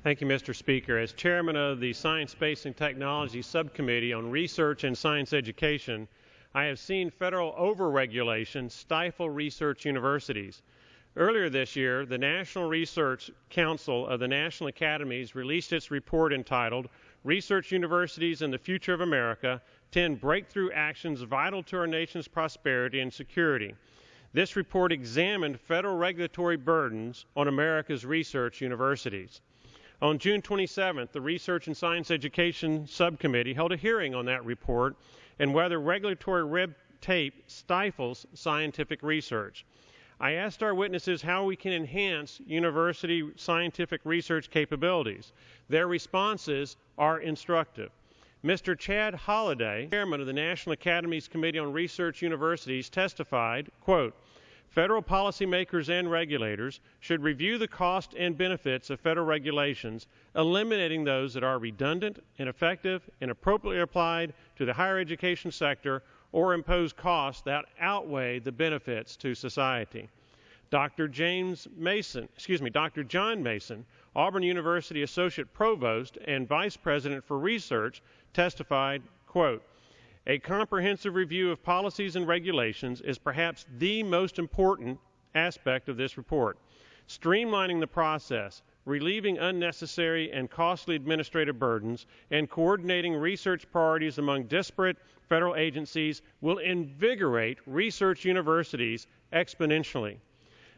Thank you, Mr. Speaker. As chairman of the Science, Space, and Technology Subcommittee on Research and Science Education, I have seen federal overregulation stifle research universities. Earlier this year, the National Research Council of the National Academies released its report entitled Research Universities and the Future of America, 10 Breakthrough Actions Vital to Our Nation's Prosperity and Security. This report examined federal regulatory burdens on America's research universities. On June 27th, the Research and Science Education Subcommittee held a hearing on that report and whether regulatory red tape stifles scientific research. I asked our witnesses how we can enhance university scientific research capabilities. Their responses are instructive. Mr. Chad Holliday, chairman of the National Academies Committee on Research Universities, testified, quote, "Federal policymakers and regulators should review the cost and benefits of federal regulations, eliminating those that are redundant, ineffective, inappropriately applied to the higher education sector, or impose costs that outweigh the benefits to society." Dr. John Mason, Auburn University Associate Provost and Vice President for Research, testified, quote, "A comprehensive review of policies and regulations is perhaps the most important aspect of this report. Streamlining the process, relieving unnecessary and costly administrative burdens, and coordinating research priorities among disparate federal agencies will invigorate research universities exponentially."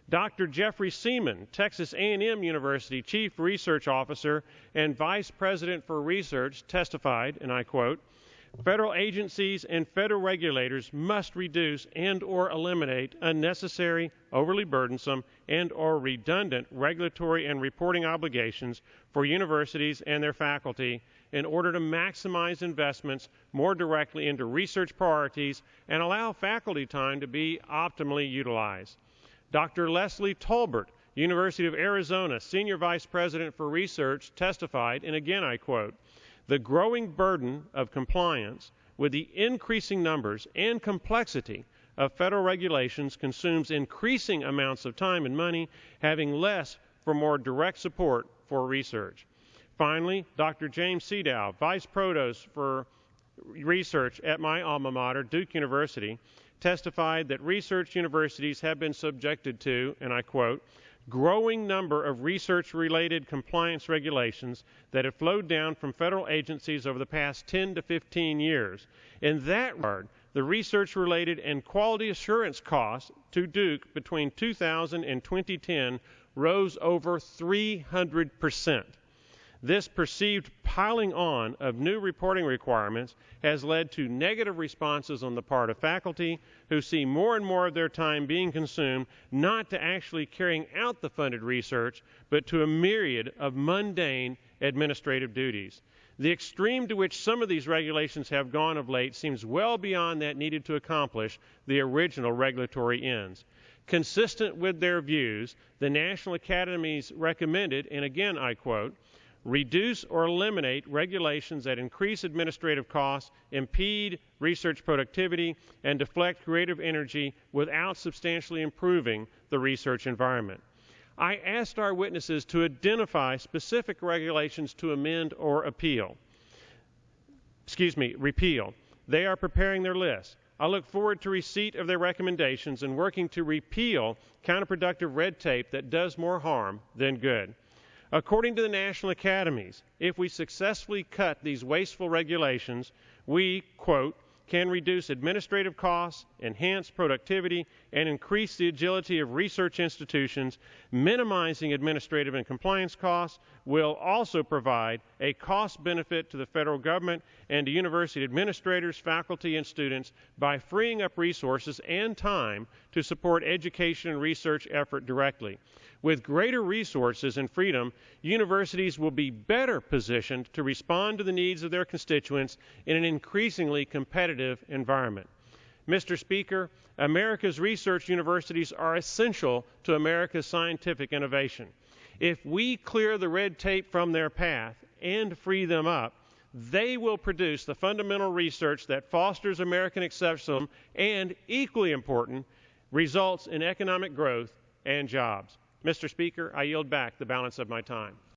Dr. Jeffrey Seaman, Texas A&M University Chief Research Officer and Vice President for Research, testified, and I quote, "Federal agencies and federal regulators must reduce and or eliminate unnecessary, overly burdensome, and or redundant regulatory and reporting obligations for universities and their faculty in order to maximize investments more directly into research priorities and allow faculty time to be optimally utilized." Dr. Leslie Tolbert, University of Arizona Senior Vice President for Research, testified, and again I quote, "The growing burden of compliance with the increasing numbers and complexity of federal regulations consumes increasing amounts of time and money, having less for more direct support for research." Finally, Dr. James Sedow, Vice Provost for Research at my alma mater, Duke University, testified that research universities have been subjected to, and I quote, "growing number of research-related compliance regulations that have flowed down from federal agencies over the past 10 to 15 years. In that regard, the research-related and quality assurance costs to Duke between 2000 and 2010 rose over 300%. This perceived piling on of new reporting requirements has led to negative responses on the part of faculty who see more and more of their time being consumed not to actually carrying out the funded research, but to a myriad of mundane administrative duties. The extreme to which some of these regulations have gone of late seems well beyond that needed to accomplish the original regulatory ends. Consistent with their views, the National Academies recommended, and again I quote, "reduce or eliminate regulations that increase administrative costs, impede research productivity, and deflect creative energy without substantially improving the research environment." I asked our witnesses to identify specific regulations to amend or repeal. They are preparing their list. I look forward to receipt of their recommendations and working to repeal counterproductive red tape that does more harm than good. According to the National Academies, if we successfully cut these wasteful regulations, we, quote, "can reduce administrative costs, enhance productivity, and increase the agility of research institutions. Minimizing administrative and compliance costs will also provide a cost benefit to the federal government and to university administrators, faculty, and students by freeing up resources and time to support education and research effort directly. With greater resources and freedom, universities will be better positioned to respond to the needs of their constituents in an increasingly competitive environment." Mr. Speaker, America's research universities are essential to America's scientific innovation. If we clear the red tape from their path and free them up, they will produce the fundamental research that fosters American exceptionalism and, equally important, results in economic growth and jobs. Mr. Speaker, I yield back the balance of my time.